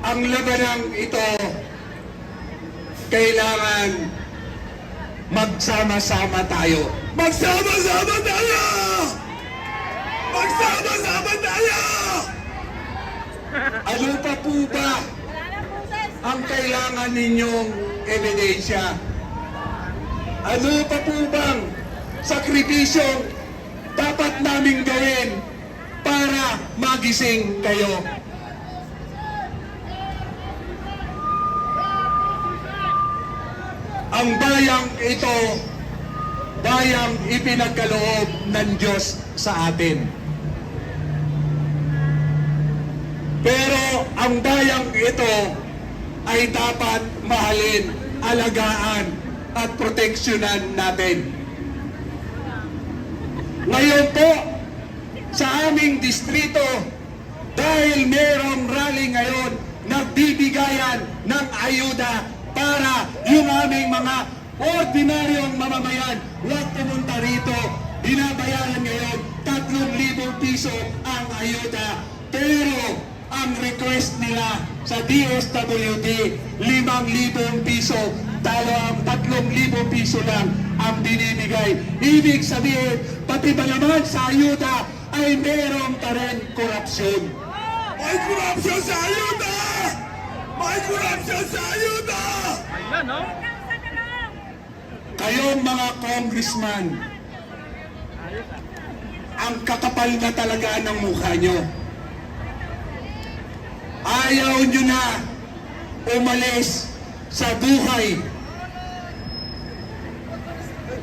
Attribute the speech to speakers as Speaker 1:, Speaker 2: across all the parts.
Speaker 1: Ang labanang ito, kailangan magsama-sama tayo. Magsama-sama tayo! Magsama-sama tayo! Ano pa po ba ang kailangan ninyong ebidensya? Ano pa po bang sakripisyong dapat naming gawin para magising kayo? Ang bayang ito, bayang ipinagkaloob ng Diyos sa atin. Pero ang bayang ito ay dapat mahalin, alagaan at proteksyonan natin. Ngayon po, sa aming distrito, dahil merong rally ngayon, nagbibigayan ng ayuda para yung aming mga ordinaryong mamamayan huwag pumunta rito. Binabayaran ngayon 3,000 piso ang ayuda. Pero ang request nila sa DSWD, 5,000 piso. Ang 3,000 piso lang ang binibigay. Ibig sabihin, pati ba naman sa ayuda ay meron pa rin korupsyon. May korupsyon sa ayuda! May korupsyon sa ayuda!
Speaker 2: Ayan, no?
Speaker 1: Kayong mga congressman, ang kakapal na talaga ng mukha nyo. Ayaw nyo na umalis sa buhay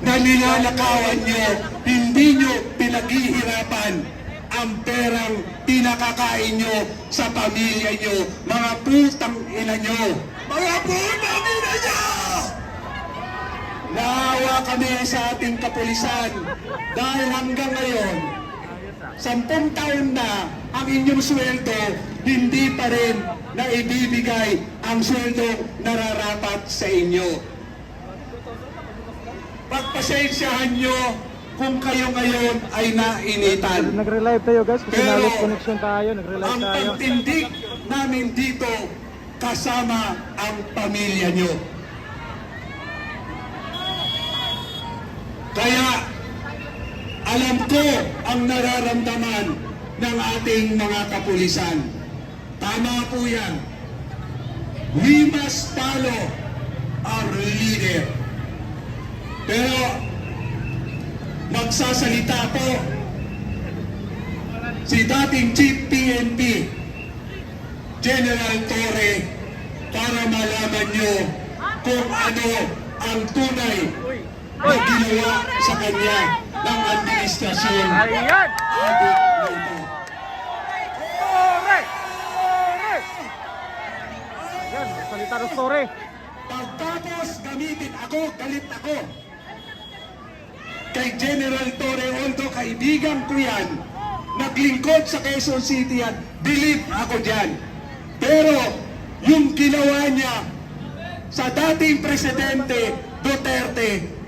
Speaker 1: na nilalakawan nyo, hindi nyo pinaghihirapan ang perang pinakakain nyo sa pamilya nyo, mga putang ina nyo. Mga putang ina nyo! Naawa kami sa ating kapulisan dahil hanggang ngayon, 10 taon na ang inyong sweldo, hindi pa rin na ibibigay ang sweldo nararapat sa inyo. Pagpasensyahan nyo kung kayo ngayon ay nainitan.
Speaker 2: Nagre-live tayo guys, kasi
Speaker 1: Pero
Speaker 2: nalos connection tayo, nagre-live
Speaker 1: ang
Speaker 2: tayo.
Speaker 1: pagtindig namin dito kasama ang pamilya nyo. Kaya alam ko ang nararamdaman ng ating mga kapulisan. Tama po yan. We must follow our leader. Pero magsasalita po si dating Chief PNP General Torre para malaman nyo kung ano ang tunay na ginawa sa kanya ng administrasyon.
Speaker 2: Ayan!
Speaker 1: Adik na ito.
Speaker 2: Tore! Tore! Ayan, salita ng Tore.
Speaker 1: Pagtapos gamitin ako, galit ako. Kay General Torre, although kaibigan ko yan, naglingkod sa Quezon City yan, believe ako dyan. Pero yung ginawa niya sa dating Presidente Duterte,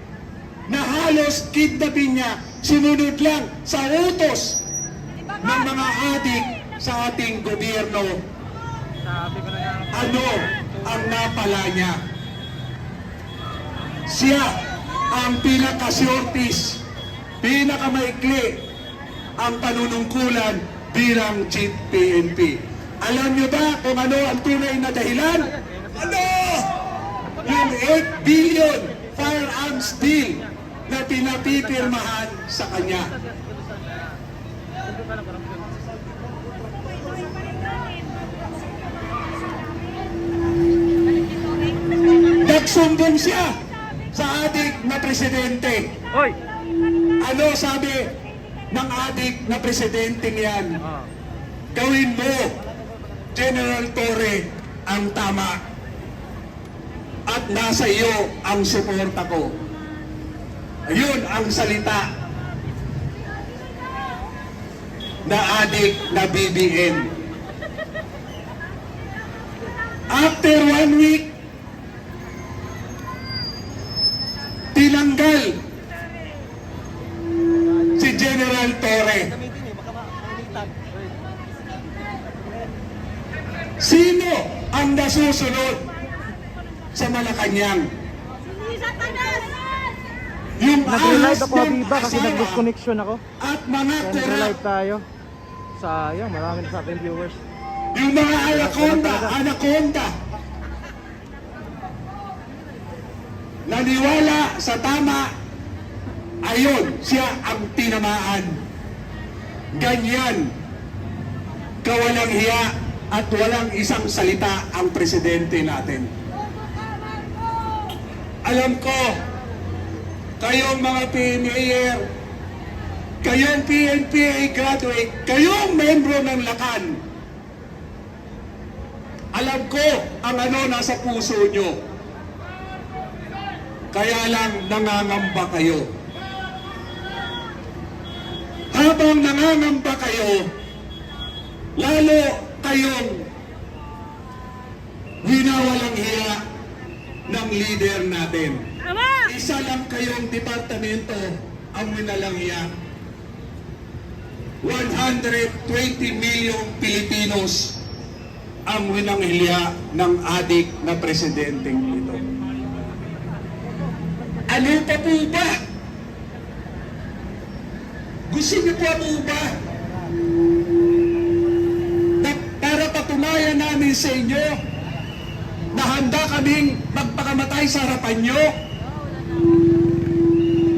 Speaker 1: na halos kidnapin niya, sumunod lang sa utos ng mga adik sa ating gobyerno.
Speaker 2: Sabi ko na nga.
Speaker 1: Ano ang napala niya? Siya ang pinakasortis, pinakamaikli ang panunungkulan bilang Chief PNP. Alam niyo ba kung ano ang tunay na dahilan? Ano? Yung 8 billion firearms deal na pinapipirmahan sa kanya. Nagsumbong siya sa adik na presidente.
Speaker 2: Hoy!
Speaker 1: Ano sabi ng adik na presidenteng yan?
Speaker 2: Ah.
Speaker 1: Gawin mo, General Torre, ang tama. At nasa iyo ang suporta ko. Ayun ang salita na adik na BBM. After 1 week, tinanggal si General Torre Sino ang nasusunod sa Malacanang? Yung
Speaker 2: Nag-relive
Speaker 1: ahas
Speaker 2: ako,
Speaker 1: ng
Speaker 2: Habiba, kasi
Speaker 1: asawa
Speaker 2: nag-disconnection ako.
Speaker 1: at mga
Speaker 2: Kaya
Speaker 1: kurap.
Speaker 2: nag-relive tayo. Sayang, marami na sa ating viewers.
Speaker 1: Yung mga anaconda. Naniwala sa tama, ayun, siya ang tinamaan. Ganyan, kawalang hiya at walang isang salita ang presidente natin. Alam ko, kayong mga PMAer, kayong PNPA graduate, kayong membro ng Lakan, alam ko ang ano nasa puso nyo. Kaya lang nangangamba kayo. Habang nangangamba kayo, lalo kayong winawalang hiya ng leader natin. Isa lang kayong departamento ang winalang hiya. 120 milyong Pilipinos ang winanghilya ng adik na presidenteng ito. Ano pa po ba? Gusto niyo pa po ba? Na para patunayan namin sa inyo na handa kaming magpakamatay sa harapan nyo?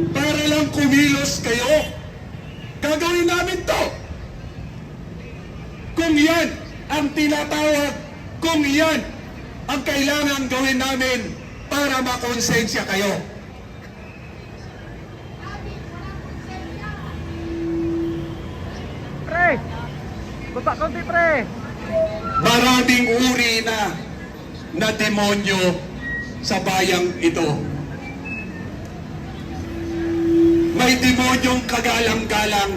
Speaker 1: Para lang kumilos kayo? Gagawin namin to! Kung yan ang tinatawag, kung yan ang kailangan gawin namin para makonsensya kayo.
Speaker 2: Pre! Baba konti, pre!
Speaker 1: Maraming uri na demonyo sa bayang ito. May demonyong kagalang-galang.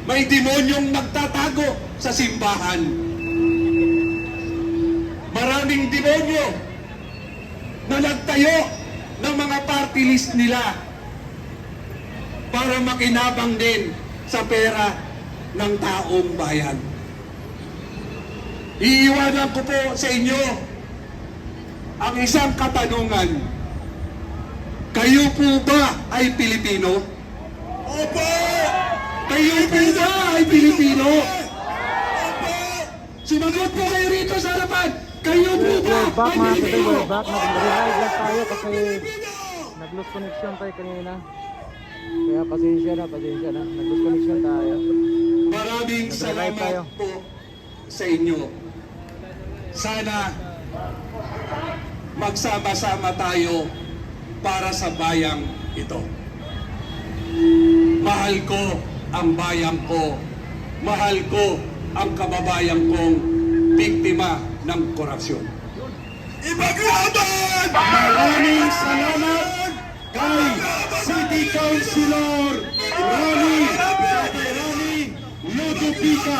Speaker 1: May demonyong nagtatago sa simbahan. Maraming demonyo na nagtayo ng mga party list nila para makinabang din sa pera ng taong bayan. Iiwanan ko po sa inyo ang isang katanungan. Kayo po ba ay Pilipino? Opo! Kayo po ba ay Pilipino? Opo! Sumagot po kayo rito sa harapan. Kayo po ba
Speaker 2: We're back
Speaker 1: ay
Speaker 2: mga kapatid,
Speaker 1: Pilipino?
Speaker 2: we're back. Nag-relive lang tayo kasi nag-lose connection tayo kanina. Kaya pasensya na. Nag-lose connection tayo.
Speaker 1: Maraming
Speaker 2: Nag-relive tayo.
Speaker 1: salamat po sa inyo. Sana magsama-sama tayo para sa bayang ito. Mahal ko ang bayang ko. Mahal ko ang kababayan kong biktima ng korupsyon. Ipaglaban! Maraming salamat kay City Councilor Rani Ludupica.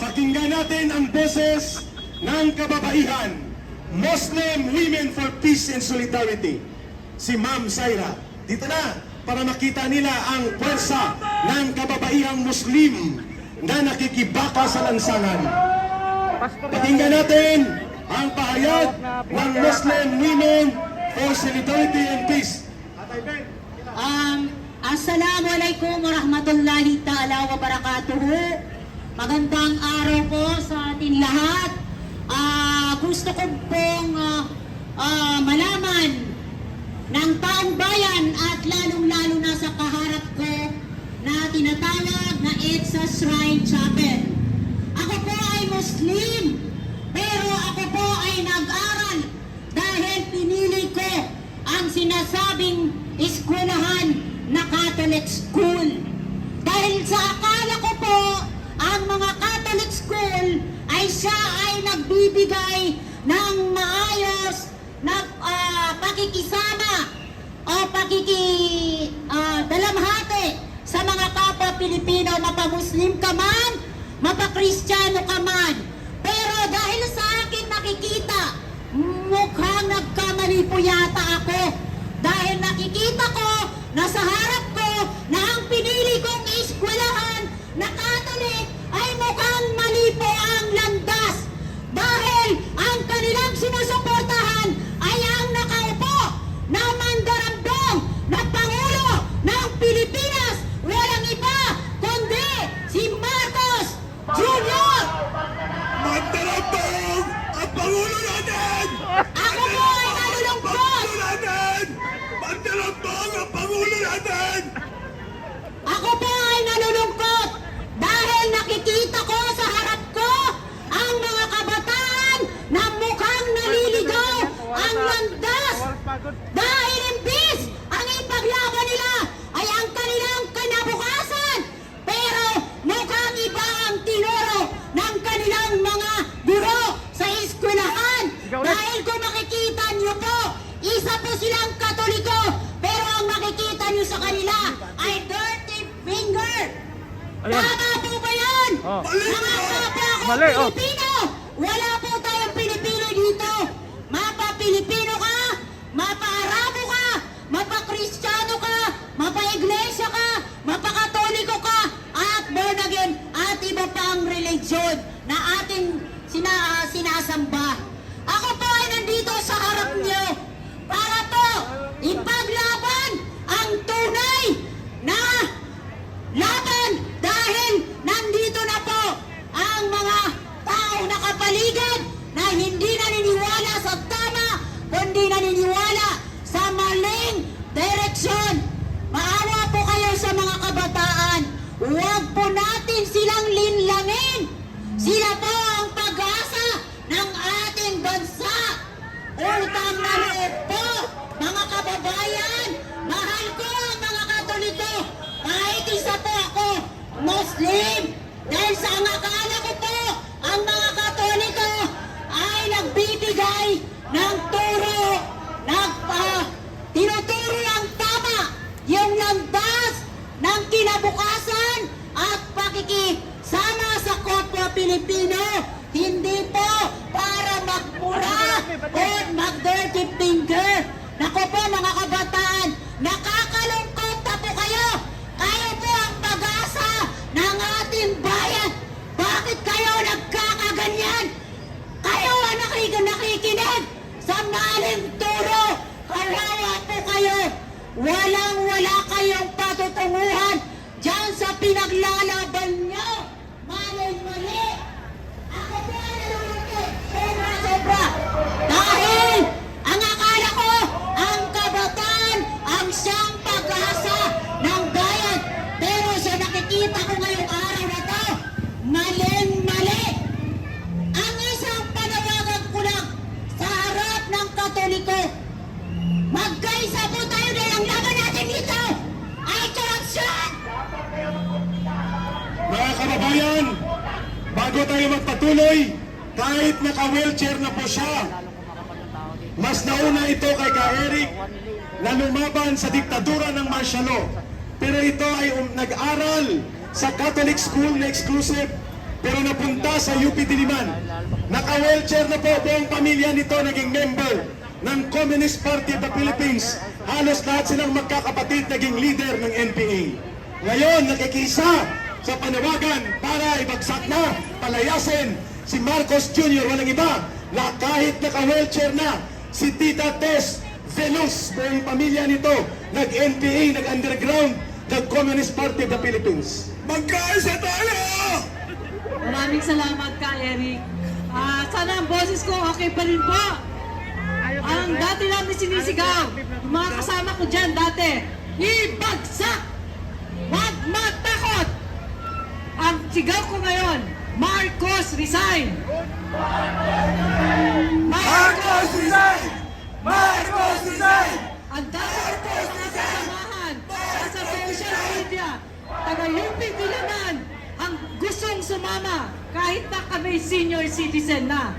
Speaker 1: Pakinggan natin ang boses ng kababaihan, Muslim Women for Peace and Solidarity, si Ma'am Zaira. Dito na, para makita nila ang pwersa ng kababaihang Muslim na nakikibaka sa lansangan.
Speaker 2: Pastor
Speaker 1: Pakinggan natin ang pahayag ng Muslim Women for Solidarity and Peace.
Speaker 3: Assalamualaikum warahmatullahi ta'ala wabarakatuhu. Magandang araw po sa atin lahat. Gusto ko pong malaman ng taong bayan at lalong-lalo na sa kaharap ko na tinatawag na EDSA Shrine Chapel. Ako po ay Muslim, pero ako po ay nag-aral dahil pinili ko ang sinasabing eskwelahan na Catholic School. Dahil sa akala ko po, ang mga Catholic School ay siya ay nagbibigay ng maayos na pakikisama o dalamhati sa mga kapwa Pilipino, mapa-Muslim ka man, mapa-Kristiyano ka man. Pero dahil sa aking nakikita, mukhang nagkamali po yata ako. Dahil nakikita ko na sa harap ko na ang pinili kong eskwelahan na Catholic ay mukhang mali po ang Dahil imbis ang ipaglaban nila ay ang kanilang kinabukasan. Pero mukhang iba ang tinuro ng kanilang mga guro sa eskwelahan. Dahil kung makikita nyo po, isa po silang Katoliko, pero ang makikita nyo sa kanila ay dirty finger.
Speaker 2: Ayun.
Speaker 3: Tama po ba yan?
Speaker 2: Oh.
Speaker 3: Mga kapwa ko
Speaker 2: Mali, oh.
Speaker 3: Pilipino, wala po tayong Pilipino dito. Mapa-Pilipino ka, mapa-Arabo ka, mapa-Kristiyano ka, mapa-Iglesia ka, mapa-Katoliko ka, at born again, at iba pang religion na ating sinasamba. Ako po ay nandito sa harap nyo para po ipaglaban ang tunay na laban dahil nandito na po ang mga tao na kapaligid na hindi naniniwala sa tama kundi naniniwala sa maling direksyon. Maawa po kayo sa mga kabataan. Huwag po natin silang linlangin. Sila po ang pag-asa ng ating bansa. Utang na loob po, mga kababayan. Mahal ko ang mga Katoliko. Kahit isa po ako, Muslim. Dahil sa ang akala ko po, ang mga Katoliko ay nagbibigay ng turo, tinuturo ng tama, yung landas ng kinabukasan at pakikisama sa kapwa Pilipino. Hindi po para magmura o mag-dirty finger. Naku po mga kabataan, nakakalungkot na po kayo. Kayo po ang pag-asa ng ating bayan. Bakit kayo nagkakaganyan? Kayo ang nakikinig sa maling turo. Halawa po kayo. Walang-wala kayong patutunguhan dyan sa pinaglalaban nyo. Maling-mali. Ako po ay nalulungkot. Sobra-sobra. Dahil ang akala ko, ang kabataan ang siyang pag-asa ng bayan. Pero sa nakikita ko ngayong araw na to, maling-mali. Ang isang panawagan ko lang sa harap ng Katoliko, magkaisa po tayo dahil ang laban natin dito ay korupsyon.
Speaker 1: Mga kababayan, bago tayo magpatuloy, kahit naka-wheelchair na po siya, mas nauna ito kay Ka-Eric na lumaban sa diktadura ng martial law. Pero ito ay nag-aral sa Catholic school na exclusive, pero napunta sa UP Diliman. Naka-wheelchair na po buong pamilya nito naging member ng Communist Party of the Philippines. Halos lahat silang magkakapatid naging leader ng NPA. Ngayon, nakikisa sa panawagan para ibagsak na, palayasin si Marcos Jr. Walang iba, kahit naka-wheelchair na, si Tita Tess Veloz, buong pamilya nito, nag-NPA, nag-underground, nag-Communist Party of the Philippines. Magkaisa tayo!
Speaker 4: Maraming salamat ka, Eric. Sana ang boses ko okay pa rin po. Ang dati namin sinisigaw, yung mga kasama ko dyan dati, ibagsak! Huwag matakot! Ang sigaw ko ngayon, Marcos resign!
Speaker 1: Marcos resign! Marcos resign!
Speaker 4: Ang dami ko po sa samahan sa social media, taga-UP Diliman, ang gustong sumama kahit na kami senior citizen na.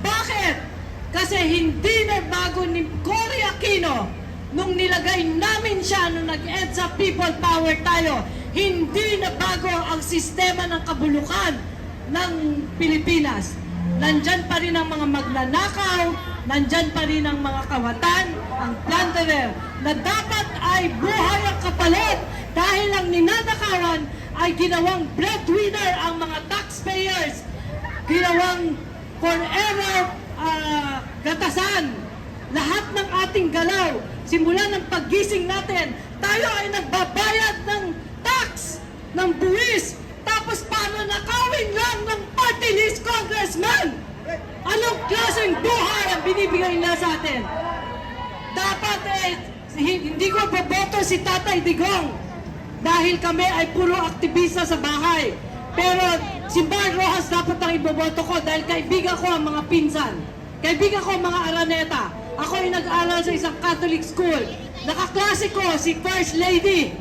Speaker 4: Bakit? Kasi hindi na bago ni Cory Aquino nung nilagay namin siya nung nag-EDSA People Power tayo. Hindi na bago ang sistema ng kabulukan ng Pilipinas. Nandyan pa rin ang mga magnanakaw, nandyan pa rin ang mga kawatan, ang plunderer, na dapat ay buhay ang kapalit dahil ang ninanakawan ay ginawang breadwinner ang mga taxpayers, ginawang forever gatasan. Lahat ng ating galaw, simula ng paggising natin, tayo ay nagbabayad ng tax, ng buwis, tapos paano nakawin lang ng party list congressman? Anong klaseng buhay ang binibigay nila sa atin? Dapat hindi ko boboto si Tatay Digong dahil kami ay puro aktivista sa bahay. Pero si Mar Rojas dapat ang iboboto ko dahil kaibigan ko ang mga pinsan. Kaibigan ko ang mga Araneta. Ako ay nag-aaral sa isang Catholic school. Nakaklase ko si First Lady.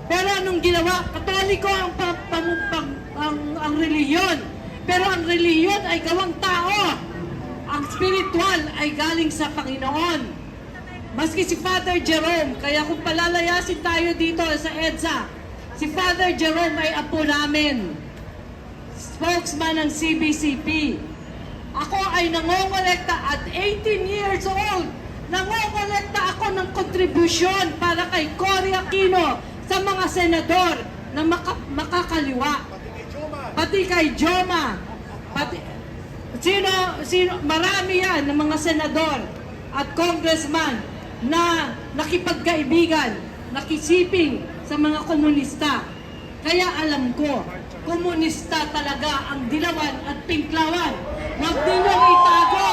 Speaker 4: Pero anong ginawa? Katoliko ang reliyon. Pero ang reliyon ay gawang tao. Ang spiritual ay galing sa Panginoon. Maski si Father Jerome, kaya kung palalayasin tayo dito sa EDSA, si Father Jerome ay apo namin. Spokesman ng CBCP. Ako ay nangongolekta at 18 years old. Nangongolekta ako ng kontribusyon para kay Cory Aquino sa mga senador na makakaliwa. Pati kay Joma. Pati, marami yan ng mga senador at congressman na nakipagkaibigan, nakisiping sa mga komunista. Kaya alam ko, komunista talaga ang Dilawan at Pinklawan. Huwag ninyong itago.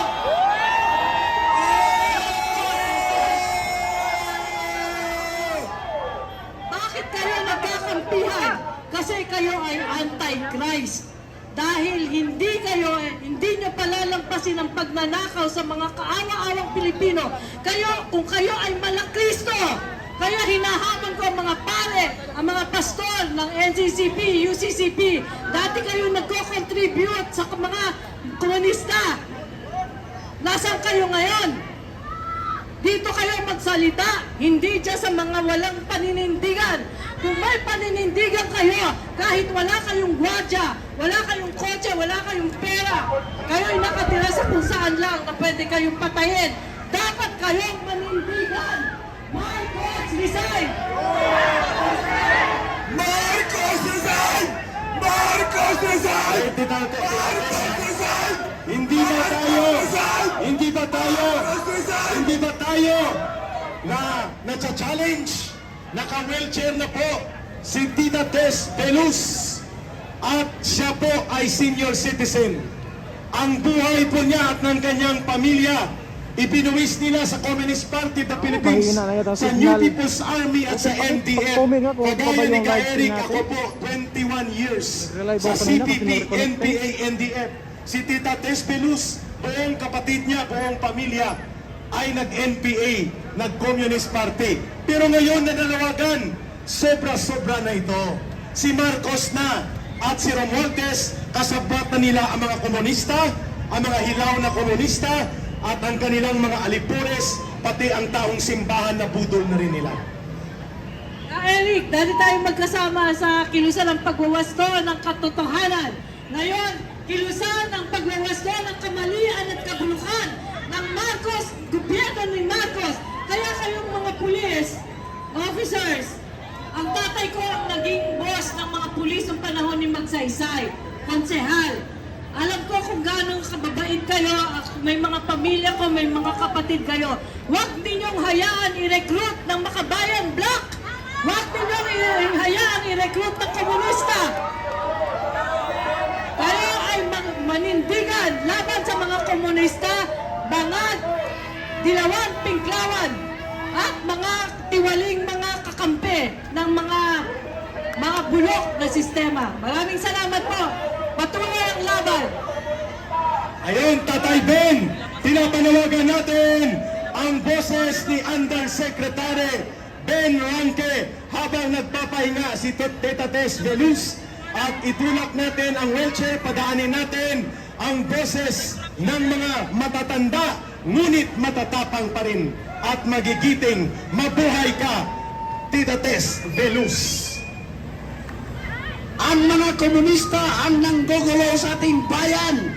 Speaker 4: Bakit kayo nagkakampihan? Kasi kayo ay anti-Christ. Dahil hindi nyo palalampasin ang pagnanakaw sa mga kaawa-awang Pilipino. Kung kayo ay malakristo, kaya hinahamon ko ang mga pare, ang mga pastor ng NCCP, UCCP. Dati kayo nagko-contribute sa mga komunista. Nasaan kayo ngayon? Dito kayo magsalita, hindi dyan sa mga walang paninindigan. Kung may paninindigan kayo, kahit wala kayong gwardiya, wala kayong kotse, wala kayong pera, kayo ay nakatira sa kung saan lang na pwede kayong patayin. Dapat kayong manindigan. Marcos, resign!
Speaker 1: Marcos resign! Marcos resign! Marcos resign! Hindi ba tayo na-challenge? Naka-wheelchair na po si Tita Tess Veluz at siya po ay senior citizen. Ang buhay po niya at ng kanyang pamilya ibinuwis nila sa Communist Party of the Philippines, sa New People's Army at sa NDF. Kagaya ni Ka Eric, ako po 21 years sa CPP, NPA, NDF. Si Tita Tess Veluz, buong kapatid niya, buong pamilya ay nag-NPA, nag-Communist Party. Pero ngayon nananawagan, sobra-sobra na ito. Si Marcos na at si Romualdez, kasabot na nila ang mga komunista, ang mga hilaw na komunista, at ang kanilang mga alipures, pati ang taong simbahan na budol na rin nila.
Speaker 4: Eric, dati tayo magkasama sa kilusan ng pagwawasto ng katotohanan. Ngayon, kilusan ng pagwawasto ng kamalian at kabulukan ng Marcos, gobyerno ni Marcos. Kaya kayong mga pulis, officers, ang tatay ko ang naging boss ng mga pulis ng panahon ni Magsaysay, konsehal. Alam ko kung gano'ng kababait kayo, may mga pamilya ko, may mga kapatid kayo. Huwag ninyong hayaan i-recruit ng Makabayan Black. Huwag ninyong hayaan i-recruit ng komunista. Kayo ay manindigan laban sa mga komunista, bangag, Dilawan, Pinklawan, at mga tiwaling mga kakampi ng mga bulok na sistema. Maraming salamat po. Patuloy ang laban.
Speaker 1: Ayun, Tatay Ben, pinapanawagan natin ang boses ni Undersecretary Ben Ranque habang nagpapahinga si Tita Tess Veluz, at itulak natin ang wheelchair, padaanin natin ang boses ng mga matatanda ngunit matatapang pa rin at magigiting. Mabuhay ka, Tita Tess Veluz.
Speaker 5: Ang mga komunista ang nanggugulo sa ating bayan.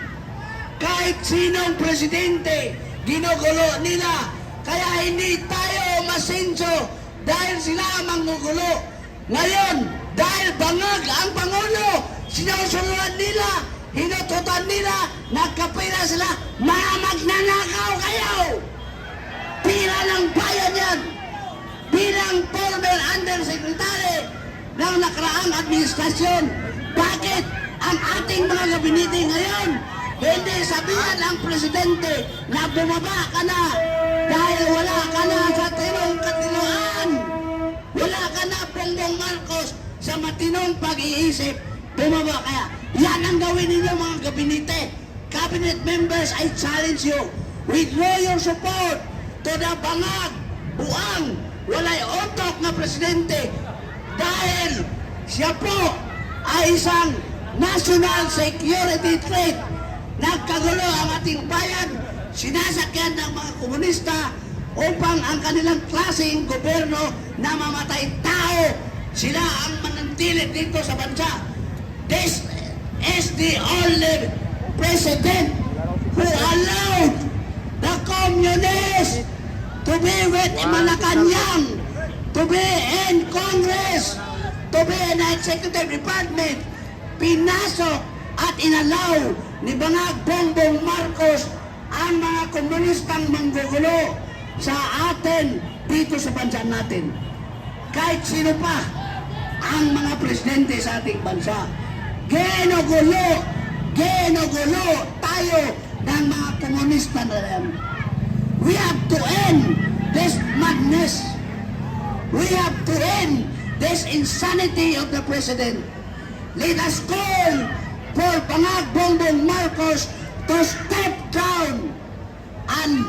Speaker 5: Kahit sinong presidente, ginugulo nila. Kaya hindi tayo masinso dahil sila ang manggugulo. Ngayon, dahil bangag ang Pangulo, sinusunod nila, hinututan nila, nagkapira sila, mga magnanakaw kayo! Pira ng bayan yan! Bilang former undersecretary ng nakaraang administrasyon, bakit ang ating mga gabinete ngayon hindi sabihan ang presidente na bumaba ka na dahil wala ka na sa tinong katinuan, wala ka na Bongbong Marcos sa matinong pag-iisip, bumaba kaya. Yan ang gawin ninyo mga gabinete. Cabinet members, I challenge you. withdraw your support to the bangag, buang, walay otok na presidente dahil siya po ay isang national security threat. Nagkagulo ang ating bayan, sinasakyan ng mga komunista upang ang kanilang klaseng gobyerno na mamatay tao, sila ang manantilit dito sa bansa. This is the only president who allowed the communists to be with Malacanang, to be in Congress, to be in the executive department. Pinasok at inalaw ni Bangag Bongbong Marcos ang mga komunistang manggugulo sa atin dito sa bansa natin. Kahit sino pa ang mga presidente sa ating bansa, ginugulo tayo ng mga komunista na yan. We have to end this madness. We have to end this insanity of the president. Let us call for Bangag Bongbong Marcos to step down and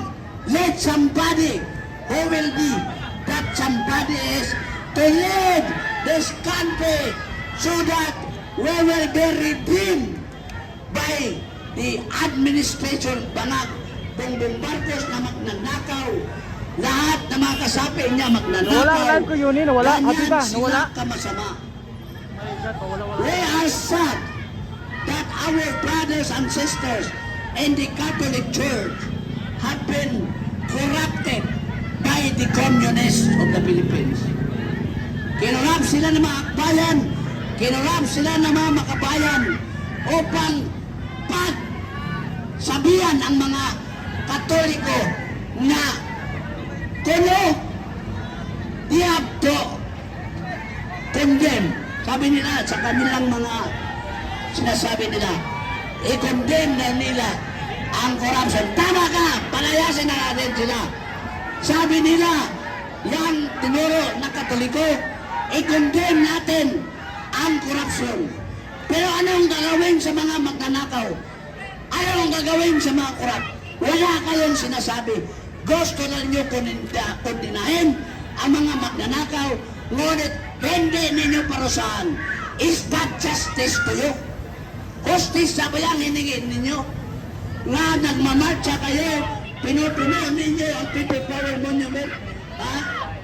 Speaker 5: let somebody who will be that somebody is to lead this country so that we will be redeemed by the administration Bangag Bongbong Marcos na magnanakaw. Lahat na mga kasapi niya magnanakaw.
Speaker 2: Nawala ang live ko yun eh, nawala.
Speaker 5: Ganyan
Speaker 2: Happy ba?
Speaker 5: sila
Speaker 2: Nawala.
Speaker 5: kamasama.
Speaker 2: My God, wala.
Speaker 5: We are sad that our brothers and sisters in the Catholic Church have been corrupted by the communists of the Philippines. Kinurap sila ng mga akbayan, kinurap sila ng mga makabayan upang pagsabihan ang mga Katoliko na kuno, they have to condemn. Sabi nila sa kanilang mga sinasabi nila, i-condemn na nila ang corruption. Tama ka, palayasin na natin sila. Sabi nila, yung tinuro na Katoliko, i-condemn natin ang corruption. Pero anong gagawin sa mga magnanakaw? Anong gagawin sa mga korap? Wala kayong sinasabi. Gusto na ninyo kundinahin ang mga magnanakaw, ngunit hindi ninyo parusahan. Is that justice to you? Justice ba yan hiningin ninyo? Nga nagmamarcha kayo, pinupuno ninyo ang People Power Monument, ha?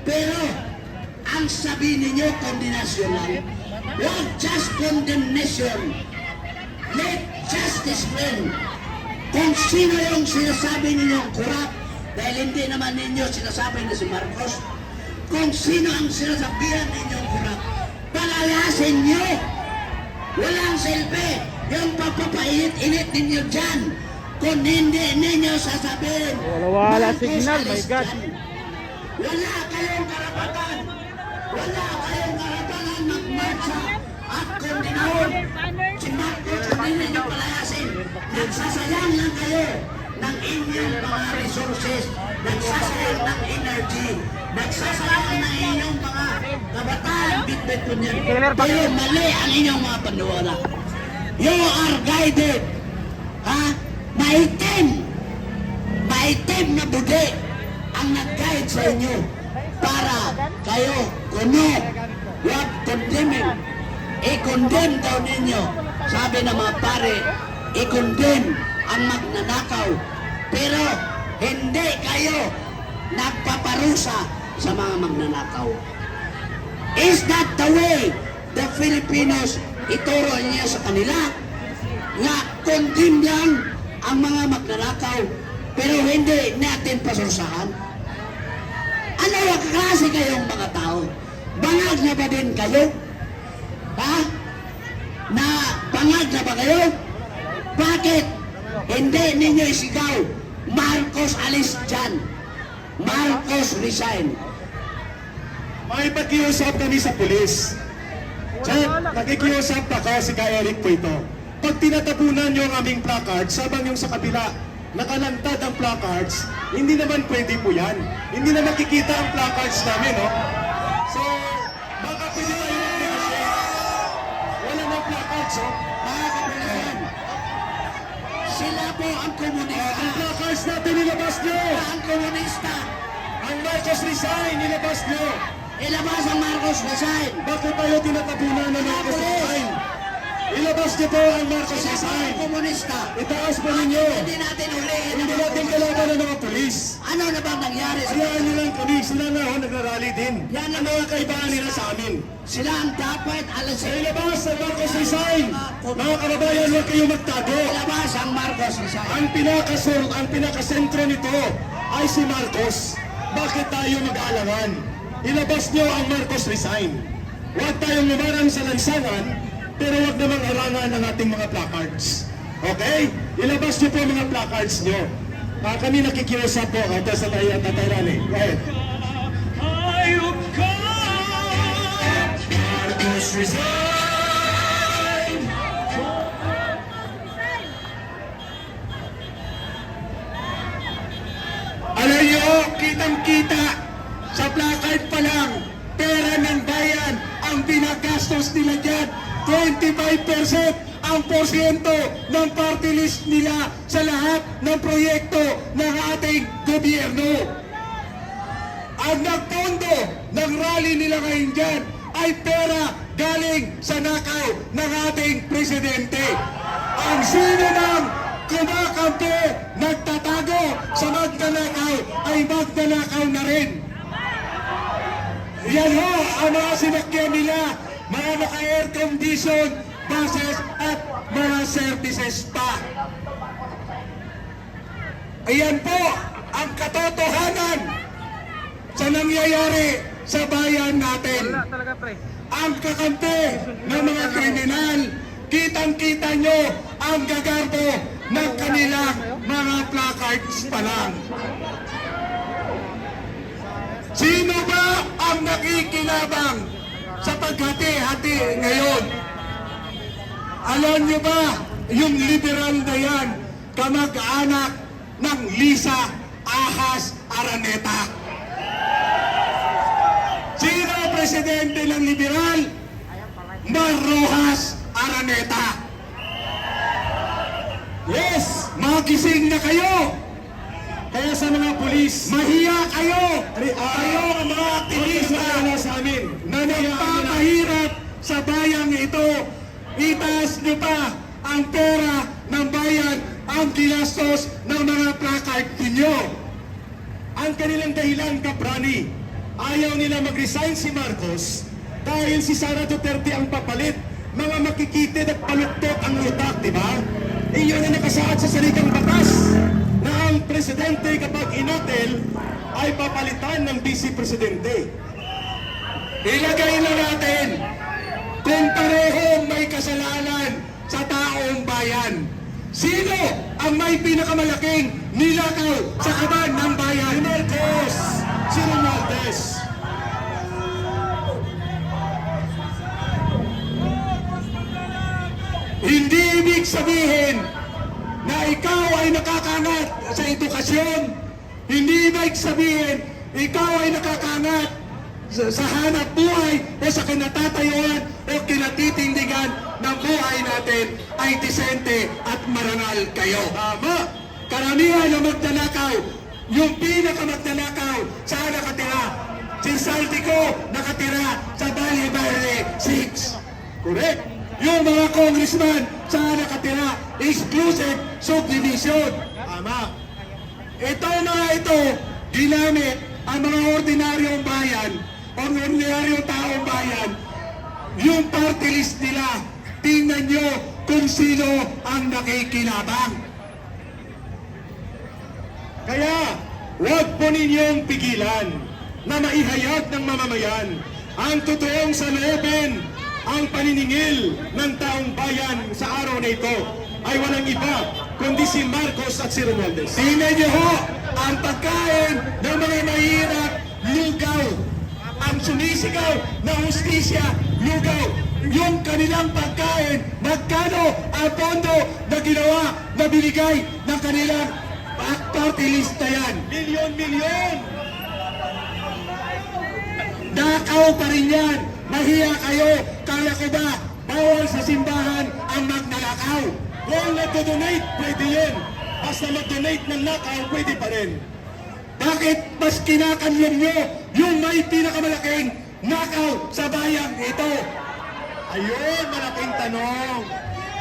Speaker 5: Pero ang sabi ninyo, kondinasyon lang. Not just condemnation. Let justice win. Kung sino yung sinasabi ninyong kurap, dahil hindi naman ninyo sinasabi na si Marcos, kung sino ang sinasabihan ninyong kurap, palayasin nyo. Walang silbi yung papapainit-init ninyo dyan. Kung hindi ninyo sasabihin,
Speaker 2: Wala
Speaker 5: Marcos,
Speaker 2: signal, my
Speaker 5: alis
Speaker 2: God.
Speaker 5: dyan. Wala kayong karapatan. Wala kayong karapatan magmarcha at kundinahon. Si Marcos, kung hindi ninyo palayasin, nagsasayang lang kayo ng inyong mga resources, nagsasayang ng energy, nagsasayang ng inyong mga kabataan, bitbit po niyan. Pero mali ang inyong mga pandiwala. You are guided. Ha? Maitim na budi ang nag-guide sa inyo para kayo kuno. You have condemning. I-condemn daw ninyo. Sabi ng mga pare, i-condemn ang magnanakaw. Pero hindi kayo nagpaparusa sa mga magnanakaw. Is that the way the Filipinos ituro niya sa kanila? Nga condemn lang ang mga magnanakaw pero hindi natin pasursahan? Ano ang klase kayong mga tao? Bangag na ba din kayo? Ha? Na bangag na ba kayo? Bakit hindi ninyo isigaw, Marcos alis dyan, Marcos resign?
Speaker 1: Makipakiusap kami sa pulis. Nakikiusap ako si Ka Eric po ito. Pag tinatapunan nyo ang aming placards, sabang yung sa kabila, nakalantad ang placards, hindi naman pwede po yan. Hindi na nakikita ang placards namin, no? So, baka pwede tayo mag-negotiate. Wala na placards, oh.
Speaker 5: Mga kapilan, sila po ang komunista.
Speaker 1: Ang placards cards natin, nilabas nyo!
Speaker 5: Ang komunista.
Speaker 1: Ang Marcos resign, nilabas nyo!
Speaker 5: Ilabas ang Marcos resign.
Speaker 1: Bakit tayo tinatabunan ng Marcos resign? Ilabas nyo po ang Marcos
Speaker 5: Ang
Speaker 1: resign!
Speaker 5: komunista.
Speaker 1: Itaas po ninyo!
Speaker 5: Hindi natin hulihin.
Speaker 1: Hindi natin kailangan ng mga polis!
Speaker 5: Ano na bang nangyari sa
Speaker 1: Hayaan nyo lang kami, sila na ho, nagrarally din.
Speaker 5: Yan
Speaker 1: Ano ang kaibahan nila sa amin?
Speaker 5: Sila ang dapat alasin.
Speaker 1: Ilabas ang Marcos resign! Mga kababayan, huwag kayong magtago!
Speaker 5: Ilabas ang Marcos resign.
Speaker 1: Ang pinakasentro nito ay si Marcos. Bakit tayo mag-aalangan? Ilabas nyo ang Marcos resign. Huwag tayong lumarang sa lansangan, pero huwag namang harangan ang ating mga placards. Okay? Ilabas nyo po ang mga placards nyo. Kami nakikiusap po sa Tatarani. Go ahead. Marcos resign! Alam nyo, kitang-kita sa placard pa lang, pera ng bayan ang binagastos nila dyan. 25% ang porsyento ng party list nila sa lahat ng proyekto ng ating gobyerno. Ang nagpondo ng rally nila ngayon dyan ay pera galing sa nakaw ng ating presidente. Ang sino ng kumakampi, nagtatago sa magnanakaw ay magnanakaw na rin. Yan ho ang mga sinakyan nila, mga naka-air condition, buses at mga services pa. Ayan po ang katotohanan sa nangyayari sa bayan natin.
Speaker 2: Wala talaga, pre.
Speaker 1: Ang kakampi ng mga kriminal, kitang-kita nyo ang gagarbo ng kanilang mga placards pa lang. Sino ba ang nakikinabang sa paghati-hati ngayon? Alam nyo ba, yung liberal na yan, kamag-anak ng Lisa Ahas Araneta. Sino ang presidente ng liberal? Mar Rojas Araneta. Yes, magising na kayo. Kaya sa mga pulis, mahiya kayo! Kayo ang mga aktivista sa amin na nagpapahirap sa bayang ito. Itaas nyo pa ang pera ng bayan, ang ginastos ng mga placard ninyo. Ang kanilang dahilan, Kaprani, ayaw nila mag-resign si Marcos dahil si Sara Duterte ang papalit. Mga makikitid at paluktok ang utak, di ba? Iyon ang nakasaad sa salitang batas na ang presidente kapag inotel ay papalitan ng vice-presidente. Ilagay na natin kung parehong may kasalanan sa taong bayan. Sino ang may pinakamalaking nilakaw sa kaban ng bayan? Si Marcos! Si Romualdez! Hindi ibig sabihin na ikaw ay nakakangat sa edukasyon. Hindi ibig sabihin ikaw ay nakakangat sa hanap buhay o sa kinatatayuan o kinatitindigan ng buhay natin ay disente at marangal kayo. Tama! Karamihan na magnanakaw, yung pinakamagnanakaw, saan nakatira? Si Saltico nakatira sa Valle Verde 6. Correct? Yung mga congressman, saan nakatira? Exclusive subdivision. Tama. Ito mga ito, ginamit ang mga ordinaryong bayan, o ordinaryong taong bayan, yung party list nila. Tingnan nyo kung sino ang nakikinabang. Kaya, huwag po ninyong pigilan na maihayag ng mamamayan ang totoong saloobin. Ang paniningil ng taong bayan sa araw na ito ay walang iba kundi si Marcos at si Romualdez. Tingnan niyo ho, ang pagkain ng mga mahirap, lugaw. Ang sumisigaw na hustisya, lugaw. Yung kanilang pagkain, magkano ang pondo na ginawa, na binigay ng kanilang party list na yan? Milyon-milyon! Nakaw pa rin yan. Mahiya kayo. Kaya ko ba, bawal sa simbahan ang magnanakaw? Kung nagdo-donate, pwede yun. basta mag-donate ng nakaw, pwede pa rin. Bakit mas kinakanlong nyo yung may pinakamalaking nakaw sa bayang ito? Ayun, malaking tanong.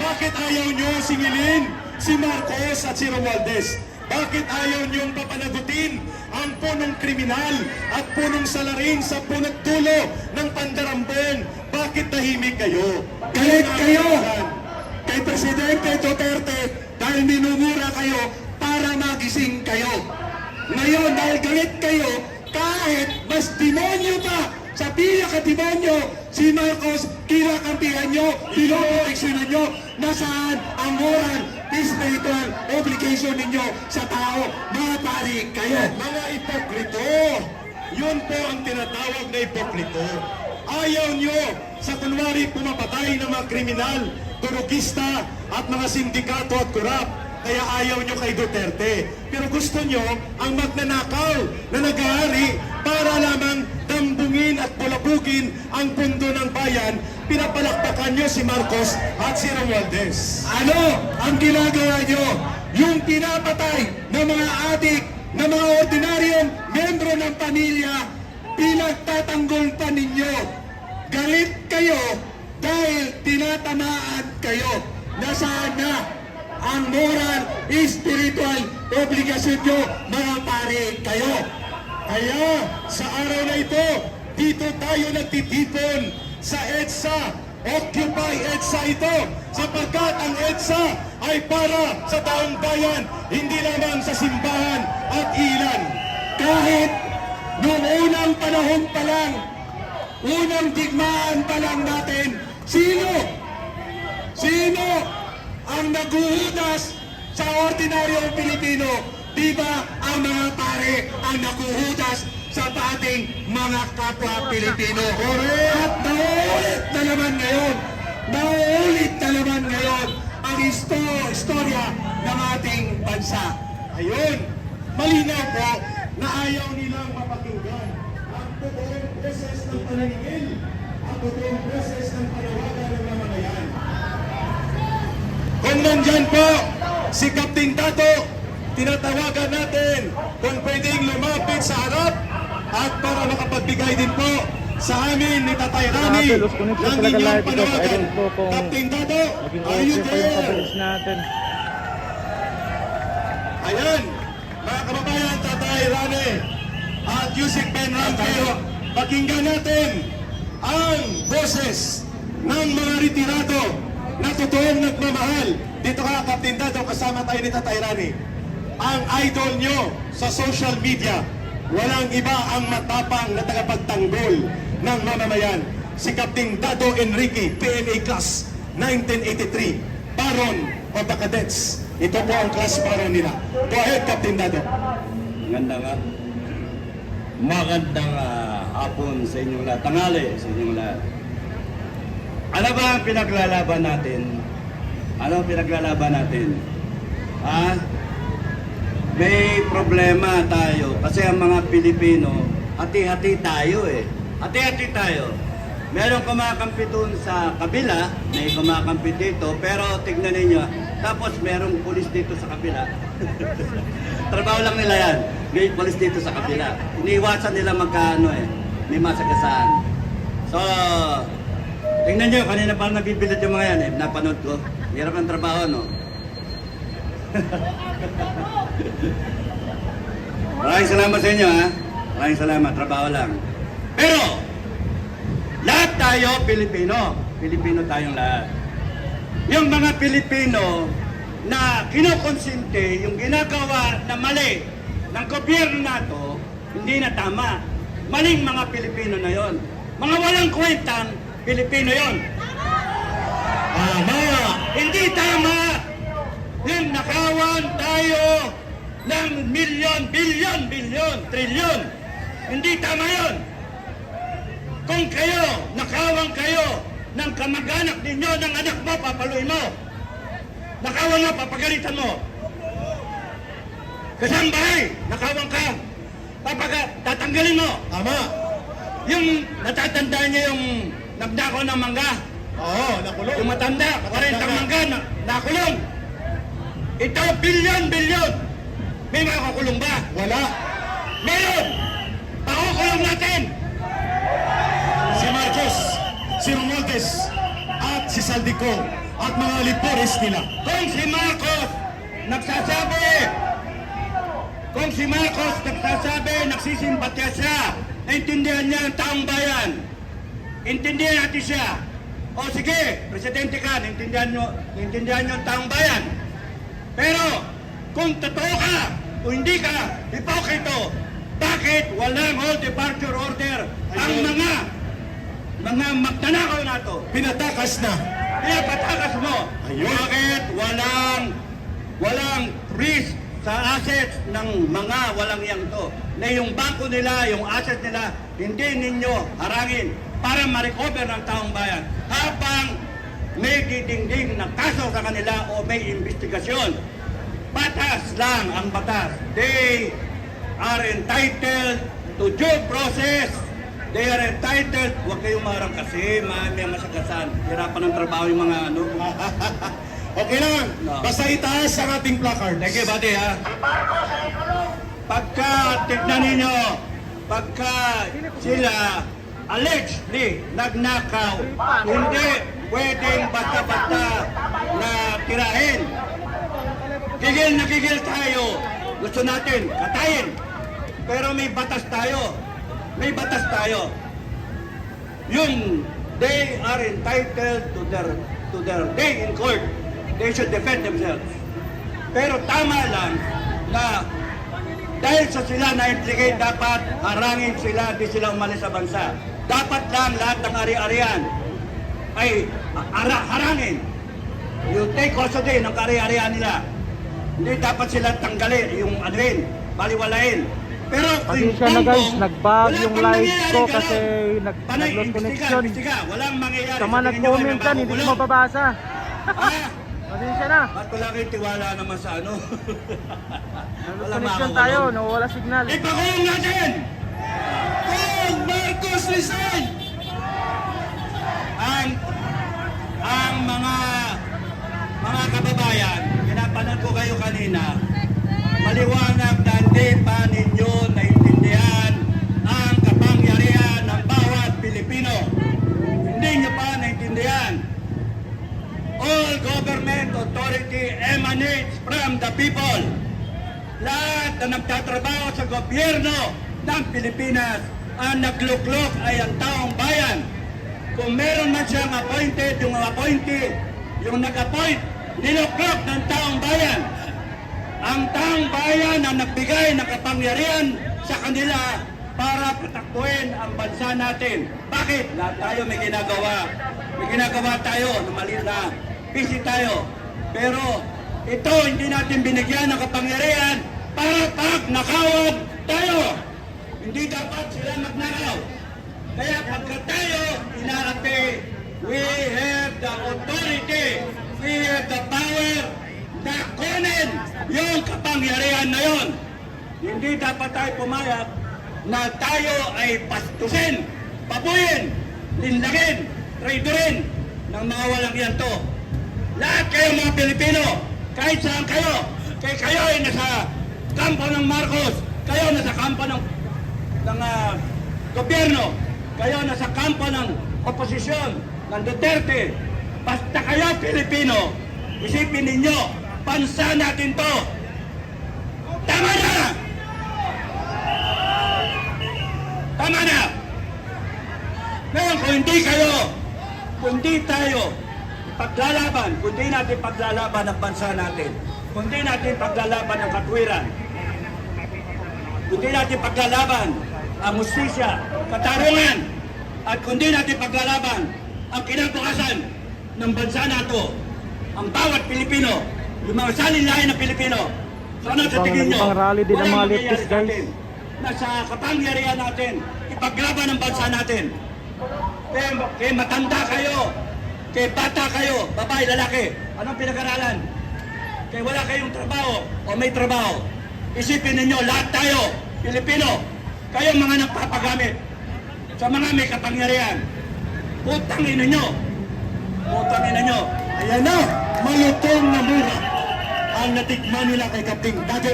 Speaker 1: Bakit ayaw nyo singilin si Marcos at si Romualdez? Bakit ayaw niyong papanagutin ang punong kriminal at punong salarin sa punot dulo ng pandarambong? Bakit tahimik kayo? Galit kayo kay Presidente Duterte dahil minumura kayo para magising kayo. Ngayon, dahil galit kayo, kahit mas demonyo pa sa pinaka-demonyo, si Marcos, kinakampihan nyo, pinoproteksyonan nyo, nasaan ang moral, spiritual obligation ninyo sa tao, mga pari kayo. Mga ipokrito, yun po ang tinatawag na ipokrito. Ayaw nyo sa kunwari pumapatay ng mga kriminal, turugista at mga sindikato at kurap. Kaya ayaw nyo kay Duterte. Pero gusto nyo ang magnanakaw na nag-aari para lamang dambungin at bulabugin ang pundo ng bayan. Pinapalakpakan nyo si Marcos at si Romualdez. Ano ang ginagawa nyo? Yung pinapatay ng mga adik, ng mga ordinaryong membro ng pamilya, pinagtatanggol pa ninyo. Galit kayo dahil tinatamaan kayo. Nasaan na ang moral, spiritual obligasyon nyo, mga pare kayo. Kaya sa araw na ito, dito tayo nagtitipon sa EDSA. Occupy EDSA ito sapagkat ang EDSA ay para sa taong bayan, hindi lamang sa simbahan at ilan. Kahit noong unang panahon pa lang, unang digmaan pa lang natin, sino ang naguhudas sa ordinaryong Pilipino? Di ba ang mga pare ang naguhudas sa ating mga kapwa Pilipino? At nauulit na naman ngayon ang istorya ng ating bansa. Ayun, malinaw po na ayaw nilang mapakinggan ang totoong proses ng pananingil, ang totoong proses ng panawagan ng mamamayan. Kung nandyan po si Captain Tato, tinatawagan natin kung pwedeng lumapit sa harap at para makapagbigay din po sa amin ni Tatay Rani
Speaker 2: Los Connection
Speaker 1: ng
Speaker 2: talaga
Speaker 1: inyong
Speaker 2: live ito. I
Speaker 1: panawagan.
Speaker 2: don't know kung
Speaker 1: Captain Tato,
Speaker 2: naging
Speaker 1: are you
Speaker 2: okay pa yung
Speaker 1: there?
Speaker 2: coverage natin.
Speaker 1: Ayan, mga kababayan, Tatay Rani at Yusek Ben Rampio, pakinggan natin ang boses ng mga retirado na totoong nagmamahal. Dito ka, Captain Tato, kasama tayo ni Tatay Rani. Ang idol nyo sa social media, walang iba ang matapang na tagapagtanggol ng mamamayan. Si Captain Dado Enrique, PMA Class 1983, Baron of the Cadets. Ito po ang class baron nila. Go ahead, Captain Dado.
Speaker 6: Magandang hapon sa inyong lahat, tanghali sa inyong lahat. Ano ba ang pinaglalaban natin? Ano ang pinaglalaban natin? May problema tayo kasi ang mga Pilipino, hati-hati tayo eh. Hati-hati tayo. Merong kumakampi doon sa kabila, may kumakampi dito, pero tignan ninyo, tapos merong pulis dito sa kabila. Trabaho lang nila yan. May pulis dito sa kabila. Iniiwasan nila magkaano eh. May masagasaan. So, tingnan nyo, kanina parang nabibilad yung mga yan eh. Napanood ko. Hirap ang trabaho, no? Maraming salamat sa inyo, ha? Maraming salamat. Trabaho lang. Pero, lahat tayo Pilipino. Pilipino tayong lahat. Yung mga Pilipino na kinokonsinte, yung ginagawa na mali ng gobyerno nato, hindi na tama. Maling mga Pilipino na yon. Mga walang kwentang Pilipino yon. Tama! Hindi tama! Yung nakawan tayo ng milyon, bilyon, trilyon. Hindi tama yon. Kung kayo, nakawang kayo ng kamag-anak ninyo, ng anak mo, papaluin mo. Nakawang mo, papagalitan mo. Kasambahay, nakawang ka. Tatanggalin mo.
Speaker 1: Tama.
Speaker 6: Yung natatandaan niyo yung nagnakaw ng mangga.
Speaker 1: Oo, nakulong.
Speaker 6: Yung matanda, 40 mangga, nakulong. Ito, bilyon-bilyon. May makakulong ba?
Speaker 1: Wala.
Speaker 6: Meron! Pakukulong natin!
Speaker 1: Si Marcos, si Romualdez, at si Saldico, at mga lipores nila.
Speaker 6: Kung si Marcos nagsasabi, nagsisimpatya siya, naintindihan niya ang taong bayan. Intindihan natin siya. O sige, presidente ka, naintindihan niyo ang taong bayan. Pero, kung totoo ka, o hindi ka, hipokrito, bakit walang all departure order ang mga magnanakaw na to?
Speaker 1: Pinatakas na.
Speaker 6: Pinapatakas mo.
Speaker 1: Ayun.
Speaker 6: Bakit walang risk sa assets ng mga walang iyang to? Na yung bangko nila, yung assets nila, hindi ninyo harangin para ma-recover ng taong bayan. Habang may didingding na kaso sa kanila o may investigasyon. Batas lang ang batas. They are entitled to due process. They are entitled, huwag kayong marang kasi, may masagasan. Hirapan ng trabaho yung mga ano.
Speaker 1: Okay lang.
Speaker 6: No.
Speaker 1: Basta itaas ang ating placard.
Speaker 6: Thank you, buddy, ha? Pagka, tignan ninyo, pagka sila allegedly nagnakaw, hindi pwedeng basta-basta na tirahin. Gigil na gigil tayo. Gusto natin, katayin. Pero may batas tayo. May batas tayo. Yung they are entitled to their day in court. They should defend themselves. Pero tama lang na dahil sa sila na-implicate, dapat harangin sila, di sila umalis sa bansa. Dapat lang lahat ng ari-arian ay harangin. You take custody ng ari-arian nila. Hindi dapat sila tanggalin, yung anuin, baliwalain. Pero
Speaker 2: Pasensya na guys, nag-bug
Speaker 6: wala
Speaker 2: yung
Speaker 6: pang
Speaker 2: live
Speaker 6: nangyayari,
Speaker 2: ko
Speaker 6: ganun.
Speaker 2: kasi
Speaker 6: Panay,
Speaker 2: nag-lost connection.
Speaker 6: imbestiga, walang mangyayari.
Speaker 2: Sa mga nag-comment dyan, hindi ko mababasa.
Speaker 6: Ah,
Speaker 2: Pasensya na.
Speaker 6: ba't wala kayong tiwala naman sa ano?
Speaker 2: Nag-lost connection tayo, nawawala signal.
Speaker 6: Ipakulong natin! Kung Marcos resign! Ang mga kababayan, pinapanood ko kayo kanina, maliwanag na hindi pa ninyo naintindihan ang kapangyarihan ng bawat Pilipino. Hindi nyo pa naintindihan. All government authority emanates from the people. Lahat na nagtatrabaho sa gobyerno ng Pilipinas, ang nagluklok ay ang taong bayan. Kung meron man siyang appointed, yung appointee, yung nag-appoint, niluklok ng taong bayan. Ang taong bayan ang nagbigay ng kapangyarihan sa kanila para patakbuhin ang bansa natin. Bakit? Lahat tayo may ginagawa. May ginagawa tayo na mali na busy tayo. Pero ito hindi natin binigyan ng kapangyarihan para pag nakawag tayo. Hindi dapat sila magnakaw. Kaya pagka tayo inaarte, we have the authority, we have the power na kunin yung kapangyarihan na yon. Hindi dapat tayo pumayag na tayo ay pastusin, pabuyin, linlagin, traidorin ng mga walang yan to. Lahat kayo mga Pilipino, kahit saan kayo, kayo ay nasa kampo ng Marcos, kayo nasa kampo ng gobyerno, kayo nasa kampo ng oposisyon, ng Duterte, basta kayo Pilipino, isipin ninyo, bansa natin to. Tama na! Tama na! Ngayon, kung hindi kayo, kung hindi tayo paglalaban, kung hindi natin paglalaban ang bansa natin, kung hindi natin paglalaban ang katwiran, kung hindi natin paglalaban ang hustisya, katarungan, at kung hindi natin paglalaban ang kinabukasan ng bansa nato, ang bawat Pilipino, yung mga salinlahi ng Pilipino, so ano sa tingin nyo?
Speaker 2: Ibang rally din ang
Speaker 6: Walang
Speaker 2: mga
Speaker 6: mangyayari
Speaker 2: leftist,
Speaker 6: sa
Speaker 2: guys.
Speaker 6: atin na sa kapangyarihan natin, ipaglaban ang bansa natin. Kaya matanda kayo, kaya bata kayo, babae, lalaki, anong pinag-aralan? Kaya wala kayong trabaho o may trabaho. Isipin ninyo, lahat tayo, Pilipino, kayo mga nagpapagamit sa mga may kapangyarihan. Putangin ninyo. Putangin ninyo.
Speaker 1: Ayan na, malutong na mura ang natikman nila kay Kapting Dago.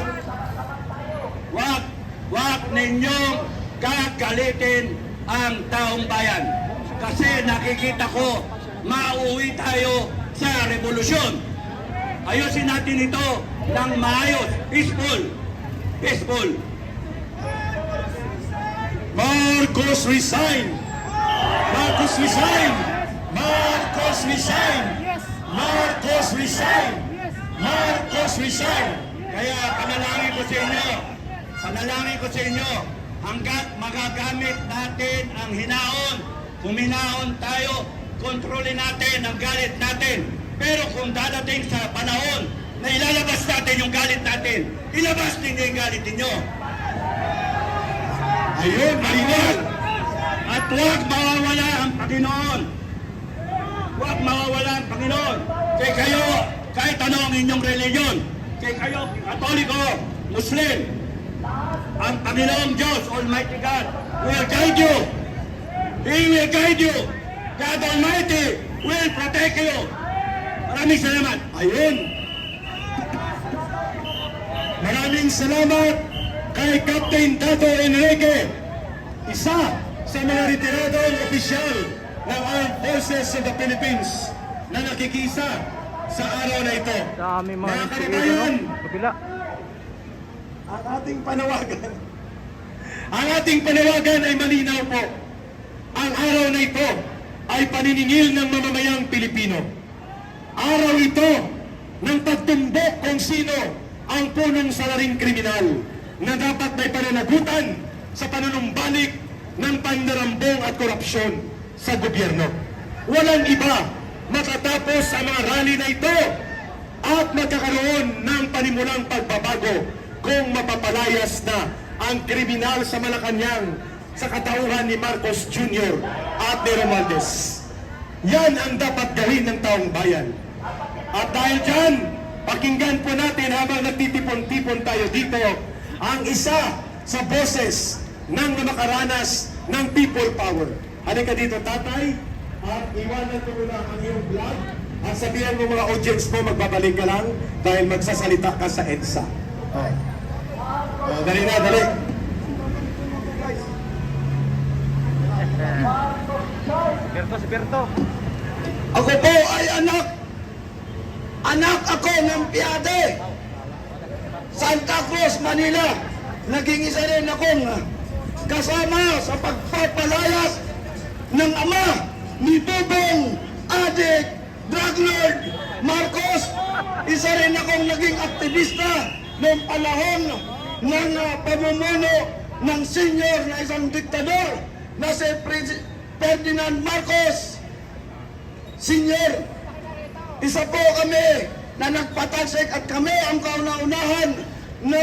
Speaker 6: Wag ninyong gagalitin ang taong bayan. Kasi nakikita ko, mauwi tayo sa revolusyon. Ayusin natin ito ng maayos, peaceful.
Speaker 1: Marcos resign! Marcos resign! Marcos resign! Marcos resign! Marcos resign!
Speaker 6: Kaya panalangin ko sa inyo, hanggat magagamit natin ang hinaon, huminahon tayo, kontrolin natin ang galit natin. Pero kung dadating sa panahon na ilalabas natin yung galit natin, ilabas ninyo yung galit ninyo.
Speaker 1: Ayun, malinaw!
Speaker 6: At huwag mawawala ang Panginoon. Huwag mawawala ang Panginoon. Kaya kayo, kahit ano ang inyong reliyon, kaya kayo, Katoliko, Muslim, ang Panginoong Diyos, Almighty God, will guide you. He will guide you. God Almighty will protect you. Maraming salamat.
Speaker 1: Ayun! Maraming salamat kay Captain Dato Enrique, isa sa mga retiradong opisyal ng Armed Forces of the Philippines na nakikisa sa araw na ito.
Speaker 2: Dami mga
Speaker 1: Mga
Speaker 2: nagsigaw,
Speaker 1: kababayan,
Speaker 2: no? Kabila.
Speaker 1: ang ating panawagan ay malinaw po. Ang araw na ito ay paniningil ng mamamayang Pilipino. Araw ito ng pagtumbok kung sino ang punong salaring kriminal na dapat may pananagutan sa panunumbalik ng pandarambong at korupsyon sa gobyerno. Walang iba matatapos ang mga rally na ito at magkakaroon ng panimulang pagbabago kung mapapalayas na ang kriminal sa Malacanang sa katauhan ni Marcos Jr. at ni Romualdez. Yan ang dapat gawin ng taong bayan. At dahil dyan, pakinggan po natin habang nagtitipon-tipon tayo dito ang isa sa boses ng makaranas ng people power. Halika dito, tatay, at iwanan ko muna ang iyong vlog at sabihan mo mga audience mo, magbabalik ka lang dahil magsasalita ka sa EDSA. Dali na, dali.
Speaker 2: Si Berto.
Speaker 5: Ako po ay anak. Anak ako ng Piade. Santa Cruz, Manila. Naging isa rin akong kasama sa pagpapalayas ng ama ni Bubong Adik Drug Lord Marcos. Isa rin akong naging aktivista noong panahon ng pamumuno ng senior na isang diktador na si Ferdinand Marcos Senior. Isa po kami na nagpatalsik at kami ang kauna-unahan na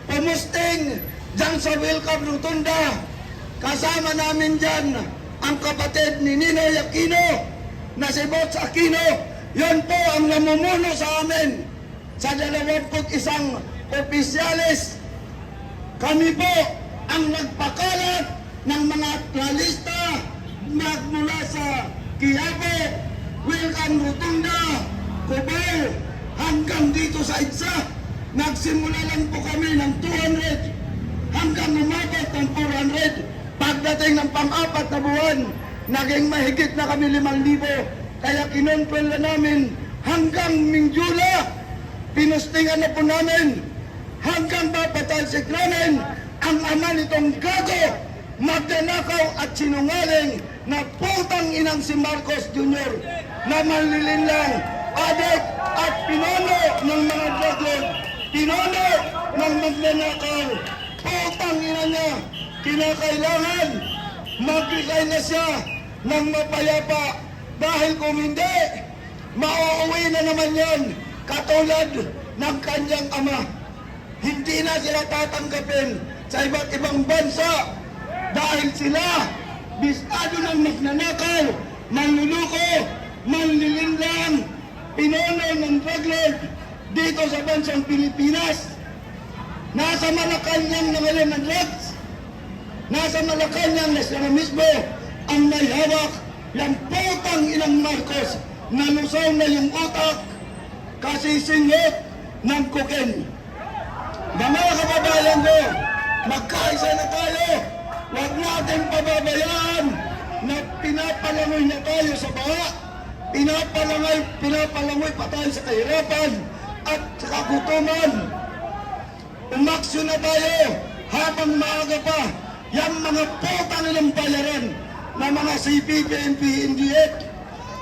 Speaker 5: pamusting dyan sa Welcome Rotunda. Kasama namin dyan ang kapatid ni Ninoy Aquino na si Bots Aquino. Yun po ang namumuno sa amin sa 21 opisyalis. Kami po ang nagpakalat ng mga aktualista magmula sa Quiapo, Welcome Rotunda, Cubao, hanggang dito sa EDSA. Nagsimula lang po kami ng 200 hanggang umabot ng 400. Pagdating ng pang-apat na buwan, naging mahigit na kami 5,000. Kaya kinontrol na namin hanggang Minjula. Pinustingan na po namin hanggang papatalsik namin ang ama nitong gago, magnanakaw at sinungaling na putang inang si Marcos Jr. na manlilinlang, adik at pinono ng mga drug lord, pinono ng magnanakaw. Putang ina niya, kinakailangan magbigay na siya ng mapayapa dahil kung hindi, mauuwi na naman yan katulad ng kanyang ama. Hindi na sila tatanggapin sa iba't ibang bansa dahil sila bisado ng magnanakaw, manluluko, manlilinlang, pinono ng drug lord dito sa bansang Pilipinas. Nasa Malacanang na ngayon ang drugs. Nasa Malacanang na sila mismo ang may hawak ng putang inang Marcos. Nalusaw na yung utak, kasi singot, ng cocaine. Mga kababayan ko, magkaisa na tayo. Huwag natin pababayaan na pinapalangoy na tayo sa baha. Pinapalangoy pa tayo sa kahirapan at sa kagutuman. Umaksyon na tayo habang maaga pa. Yang mga putang ng bayaran na mga CPP, NDF,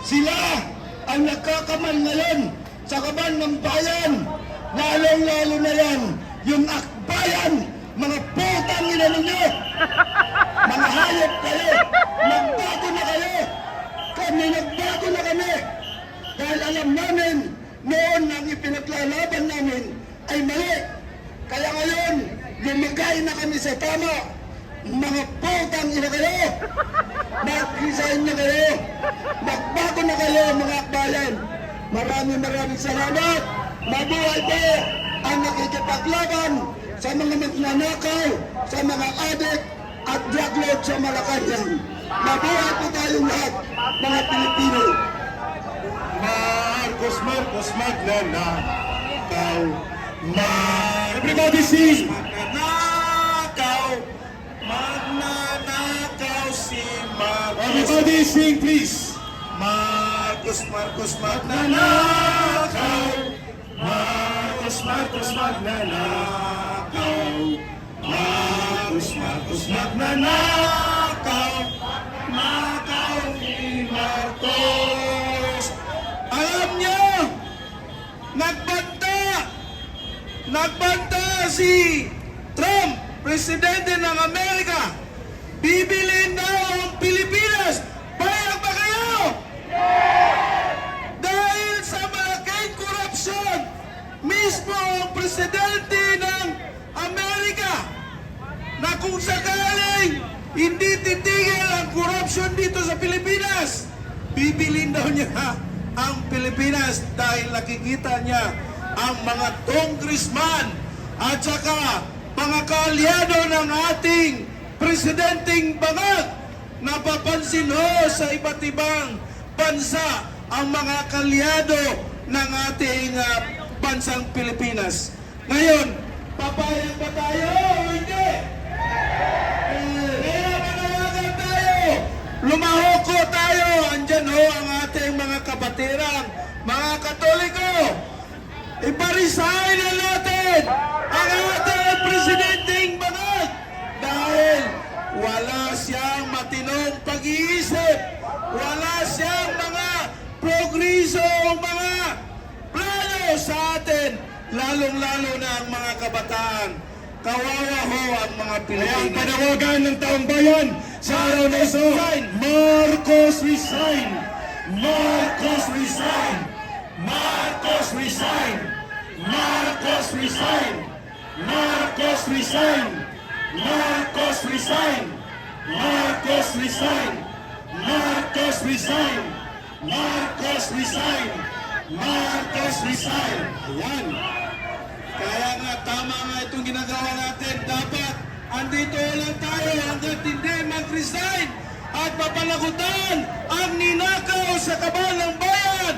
Speaker 5: sila ang nagkakamal ngayon sa kaban ng bayan. Lalong-lalo na yan, yung akbayan, mga putang ina ninyo. Mga hayop kayo, nagbago na kayo. Kami nagbago na kami. Dahil alam namin, noon ang ipinaglalaban namin ay mali. Kaya ngayon, lumagay na kami sa tama. Mga putang ina kayo. Mag-resign na kayo. Magbago na kayo mga akbayan. Maraming salamat. Mabuhay po ang nakikipaglaban sa mga magnanakaw, sa mga adik at drug lord sa Malacanang. Mabuhay po tayong lahat, mga Pilipino.
Speaker 1: Marcos, magnanakaw. Everybody sing! Magnanakaw si Marcos. Everybody sing, please. Marcos, magnanakaw. Marcos, magnanakaw. Marcos, magnanakaw. Nakaw ni Marcos. Alam niyo, nagbanta si Trump, presidente ng Amerika. Bibilin daw ang Pilipinas. Bayag ba kayo? Dahil sa malaking korupsyon, mismo ang presidente ng Amerika na kung sakaling hindi titigil ang korupsyon dito sa Pilipinas, bibilin daw niya ang Pilipinas dahil nakikita niya ang mga congressman at saka mga kaalyado ng ating presidenteng bangag. Napapansin ho sa iba't ibang bansa ang mga kaalyado ng ating bansang Pilipinas. Ngayon, papayag ba tayo o hindi? Kaya manawagan tayo, lumahoko tayo. Andyan ho ang ating mga kabatirang, mga Katoliko. Iparesign na natin ang ating presidenteng bangag dahil wala siyang matinong pag-iisip, wala siyang mga progreso, mga plano sa atin, lalong-lalo na ang mga kabataan. Kawawa ho ang mga Pilipino. Kaya ang panawagan ng taong bayan sa araw na ito, Marcos resign! Marcos resign! Marcos resign! Marcos resign! Marcos resign! Marcos resign! Marcos resign! Marcos resign! Marcos resign! Marcos resign! Ayan. Kaya nga, tama nga itong ginagawa natin. Dapat, andito lang tayo hanggat hindi mag-resign at papalagutan ang ninakaw sa kabal ng bayan.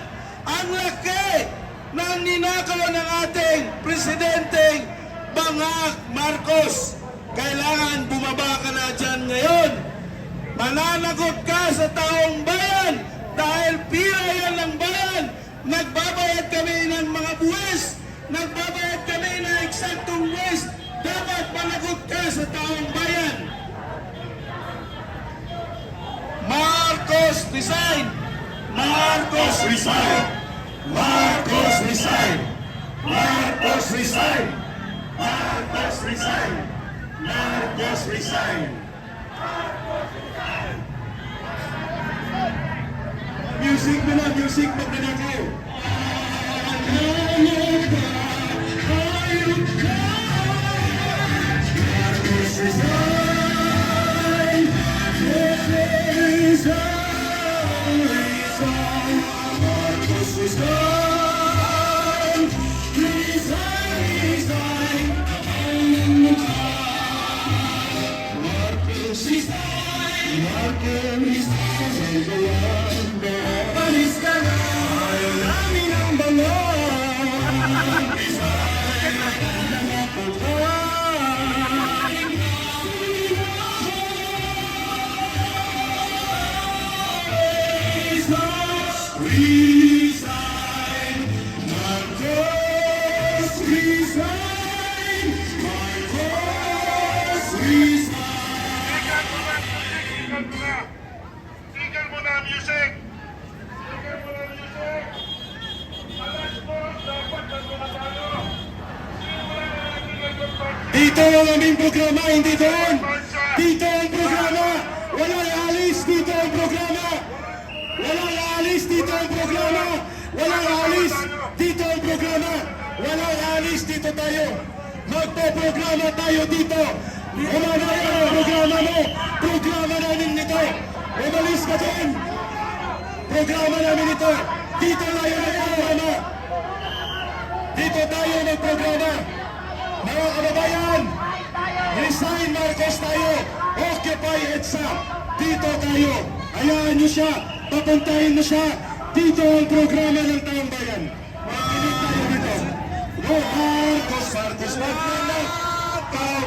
Speaker 1: Ang laki ng ninakaw ng ating presidenteng Bangag Marcos. Kailangan bumaba ka na dyan ngayon. Mananagot ka sa taong bayan dahil pira yan ng bayan. Nagbabayad kami ng mga buwis. Nagbabayad kami ng eksaktong buwis. Dapat managot ka sa taong bayan. Marcos resign! Marcos resign! Marcos resign! Marcos resign! Marcos resign! Marcos resign! Music na lang, music magnanakaw. Ayun ka, ayun ka. Marcos resign! Resign! Resign! Marcos resign! Resign! Resign! Ayun ka. Marcos resign! Marcos resign! Panis ka na! Ayaw namin ang bangon! Dito ang aming programa, hindi doon. Dito ang programa. Walang alis, dito ang programa. Walang alis, dito ang programa. Walang alis, dito ang programa. Walang alis, dito tayo. Magpo-programa tayo dito. Umanaya ang programa mo. Programa namin nito. Umalis ka dyan. Programa namin ito. Dito tayo nagprograma. Dito tayo nagprograma. Mga kababayan, resign Marcos tayo. Occupy EDSA. Dito tayo. Hayaan nyo siya. Papuntahin mo siya. Dito ang programa ng taong bayan. Makinig tayo dito. Go Marcos, Marcos, magnanakaw.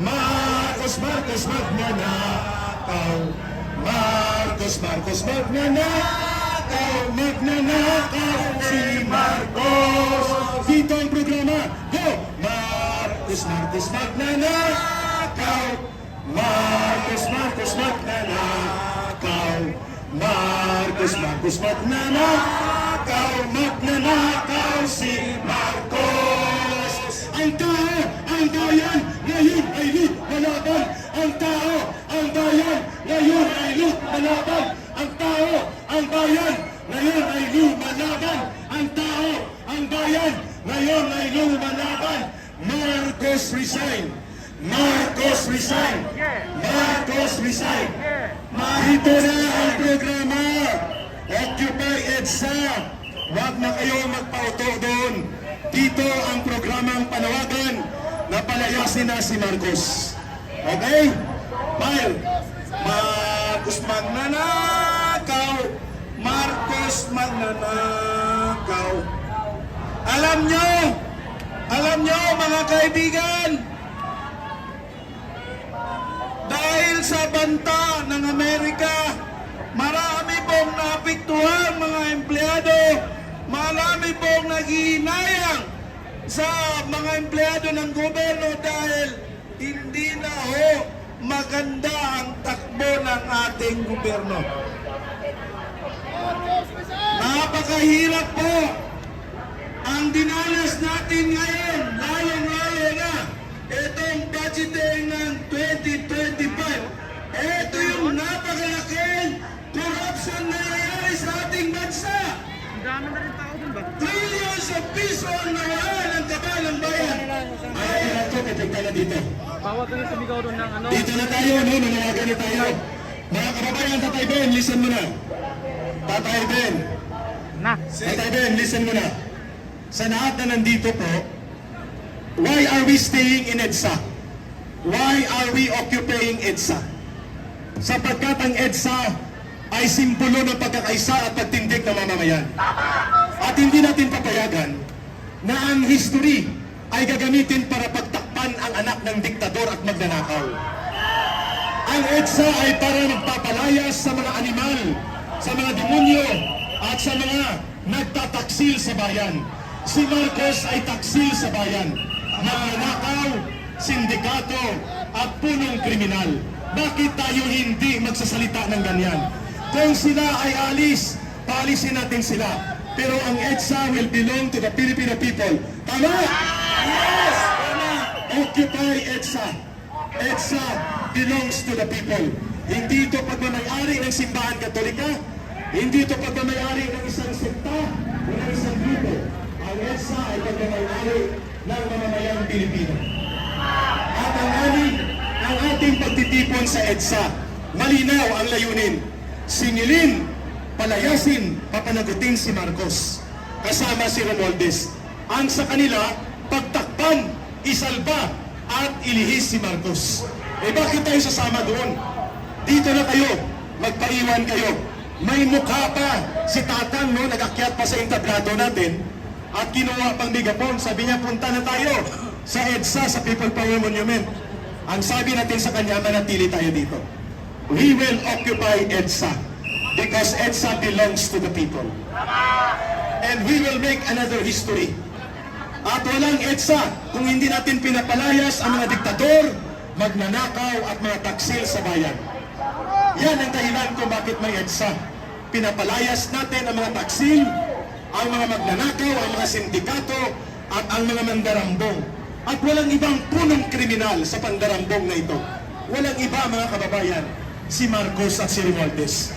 Speaker 1: Marcos, Marcos, magnanakaw. Marcos, Marcos, magnanakaw. Magnanakaw si Marcos. Dito ang programa. Go! Marcos, Marcos, magnanakaw. Marcos, Marcos, magnanakaw. Marcos, Marcos, magnanakaw. Magnanakaw si Marcos. Ang tao, ang bayan, ngayon ay lumalaban. Ang tao, ang bayan, ngayon ay lumalaban. Ang tao, ang bayan, ngayon ay lumalaban. Ang tao, ang bayan, ngayon ay lumalaban. Marcos resign. Marcos resign. Marcos resign. Dito na ang programa. Occupy EDSA. Huwag na kayo magpauto doon. Dito ang programang panawagan na palayasin na si Marcos. Okay? File. Marcos magnanakaw. Marcos magnanakaw. Alam nyo mga kaibigan, dahil sa banta ng Amerika, marami pong naapektuhan mga empleyado, marami pong naghihinayang sa mga empleyado ng gobyerno dahil hindi na ho maganda ang takbo ng ating gobyerno. Napakahirap po ang dinanas natin ngayon, layong-layo na itong budgeting ng 2025. Ito yung napakalaking corruption na nangyayari sa ating bansa. Trillions of piso ang nawala ng kapal ng bayan. Ay, ito, katigta na dito.
Speaker 2: Bawat kayo sumigaw doon ng ano.
Speaker 1: Dito na tayo, no? Nanawagan na tayo. Mga kababayan, Tatay Ben, listen mo na. Tatay Ben. Tatay Ben, listen mo na. Sa lahat na nandito po, why are we staying in EDSA? Why are we occupying EDSA? Sapagkat ang EDSA ay simbolo ng pagkakaisa at pagtindig ng mamamayan. At hindi natin papayagan na ang history ay gagamitin para pagtakpan ang anak ng diktador at magnanakaw. Ang EDSA ay para magpapalayas sa mga animal, sa mga demonyo, at sa mga nagtataksil sa bayan. Si Marcos ay taksil sa bayan, magnanakaw, sindikato, at punong kriminal. Bakit tayo hindi magsasalita ng ganyan? Kung sila ay alis, paalisin natin sila. Pero ang EDSA will belong to the Filipino people. Tama? Yes! Occupy EDSA. EDSA belongs to the people. Hindi ito pagmamayari ng simbahan katolika. Hindi ito pagmamayari ng isang sekta o ng isang grupo. Ang EDSA ay pagmamayari ng mamamayang Pilipino. At ang ating pagtitipon sa EDSA, malinaw ang layunin. Singilin, palayasin, papanagutin si Marcos. Kasama si Romualdez. Ang sa kanila, pagtakpan, isalba, at ilihis si Marcos. Eh bakit tayo sasama doon? Dito na kayo, magpaiwan kayo. May mukha pa si Tatang, no, nag-akyat pa sa entablado natin at kinuha pang megapon. Sabi niya, punta na tayo sa EDSA, sa People Power Monument. Ang sabi natin sa kanya, manatili tayo dito. We will occupy EDSA because EDSA belongs to the people. And we will make another history. At walang EDSA kung hindi natin pinapalayas ang mga diktador, magnanakaw at mga taksil sa bayan. Yan ang dahilan kung bakit may EDSA. Pinapalayas natin ang mga taksil, ang mga magnanakaw, ang mga sindikato, at ang mga mandarambong. At walang ibang punong kriminal
Speaker 7: kriminal sa pandarambong na ito. Walang iba mga kababayan, si Marcos at si Romualdez.